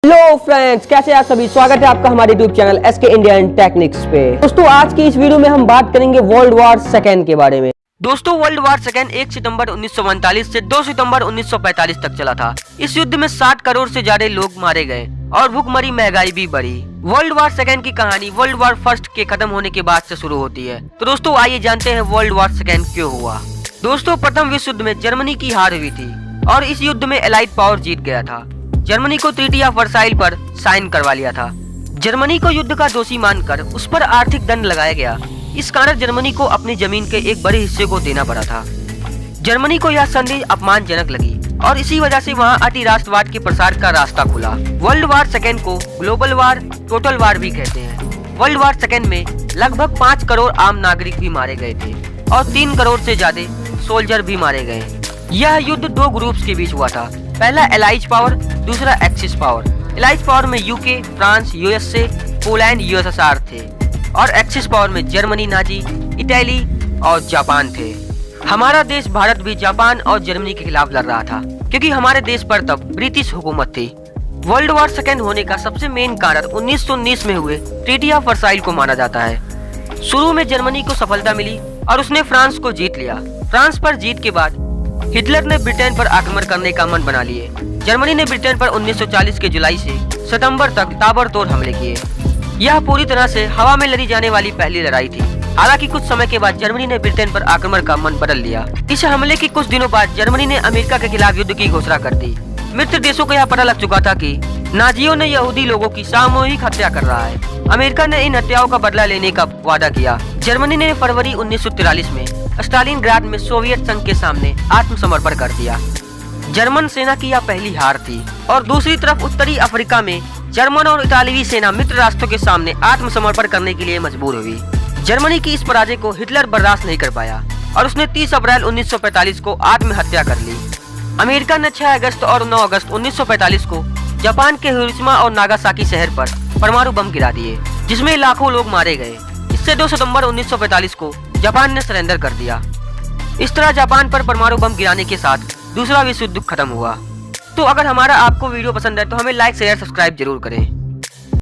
Hello friends, कैसे आप सभी। स्वागत है आपका हमारे YouTube channel SK Indian techniques पे। दोस्तों, आज की इस वीडियो में हम बात करेंगे वर्ल्ड वॉर सेकेंड के बारे में। दोस्तों, वर्ल्ड वॉर सेकेंड 1 सितंबर 1947 से 2 सितंबर 1945 तक चला था। इस युद्ध में 60 करोड़ से ज्यादा लोग मारे गए और भूखमरी, महंगाई भी बढ़ी। वर्ल्ड वॉर सेकेंड की कहानी वर्ल्ड वॉर फर्स्ट के खत्म होने के बाद से शुरू होती है। तो दोस्तों, आइए जानते हैं वर्ल्ड वॉर सेकेंड क्यों हुआ। दोस्तों, प्रथम विश्व युद्ध में जर्मनी की हार हुई थी और इस युद्ध में एलाइड पावर जीत गया था। जर्मनी को ट्रीटी ऑफ वर्साइल पर साइन करवा लिया था। जर्मनी को युद्ध का दोषी मानकर उस पर आर्थिक दंड लगाया गया। इस कारण जर्मनी को अपनी जमीन के एक बड़े हिस्से को देना पड़ा था। जर्मनी को यह संधि अपमानजनक लगी और इसी वजह से वहां अति राष्ट्रवाद के प्रसार का रास्ता खुला। वर्ल्ड वॉर सेकेंड को ग्लोबल वॉर, टोटल वॉर भी कहते हैं। वर्ल्ड वॉर सेकेंड में लगभग 5 करोड़ आम नागरिक भी मारे गए थे और 3 करोड़ से ज्यादा सोल्जर भी मारे गए। यह युद्ध 2 ग्रुप्स के बीच हुआ था। पहला एलाइज पावर, दूसरा एक्सिस पावर। एलाइज पावर में UK, France, USA, Poland, USSR थे और एक्सिस पावर में जर्मनी, नाजी, इटली और जापान थे। हमारा देश भारत भी जापान और जर्मनी के खिलाफ लड़ रहा था क्योंकि हमारे देश पर तब ब्रिटिश हुकूमत थी। वर्ल्ड वॉर सेकेंड होने का सबसे मेन कारण 1919 में हुए ट्रीटी ऑफ वर्साइल को माना जाता है। शुरू में जर्मनी को सफलता मिली और उसने फ्रांस को जीत लिया। फ्रांस पर जीत के बाद हिटलर ने ब्रिटेन पर आक्रमण करने का मन बना लिए। जर्मनी ने ब्रिटेन पर 1940 के जुलाई से सितंबर तक ताबड़तोड़ हमले किए। यह पूरी तरह से हवा में लड़ी जाने वाली पहली लड़ाई थी। हालांकि कुछ समय के बाद जर्मनी ने ब्रिटेन पर आक्रमण का मन बदल लिया। इस हमले के कुछ दिनों बाद जर्मनी ने अमेरिका के खिलाफ युद्ध की घोषणा कर दी। मित्र देशों को यह पता लग चुका था कि नाजियों ने यहूदी लोगों की सामूहिक हत्या कर रहा है। अमेरिका ने इन हत्याओं का बदला लेने का वादा किया। जर्मनी ने फरवरी 1943 में स्टालिनग्राड में सोवियत संघ के सामने आत्मसमर्पण कर दिया। जर्मन सेना की यह पहली हार थी और दूसरी तरफ उत्तरी अफ्रीका में जर्मन और इतालवी सेना मित्र राष्ट्रों के सामने आत्मसमर्पण करने के लिए मजबूर हुई। जर्मनी की इस पराजय को हिटलर बर्दाश्त नहीं कर पाया और उसने 30 अप्रैल 1945 को आत्महत्या कर ली। अमेरिका ने 6 अगस्त और 9 अगस्त 1945 को जापान के हिरोशिमा और नागासाकी शहर पर परमाणु बम गिरा दिए, जिसमें लाखों लोग मारे गए। इससे 2 सितंबर 1945 को जापान ने सरेंडर कर दिया। इस तरह जापान पर परमाणु बम गिराने के साथ दूसरा विश्व युद्ध खत्म हुआ। तो अगर हमारा आपको वीडियो पसंद है तो हमें लाइक, शेयर, सब्सक्राइब जरूर करें।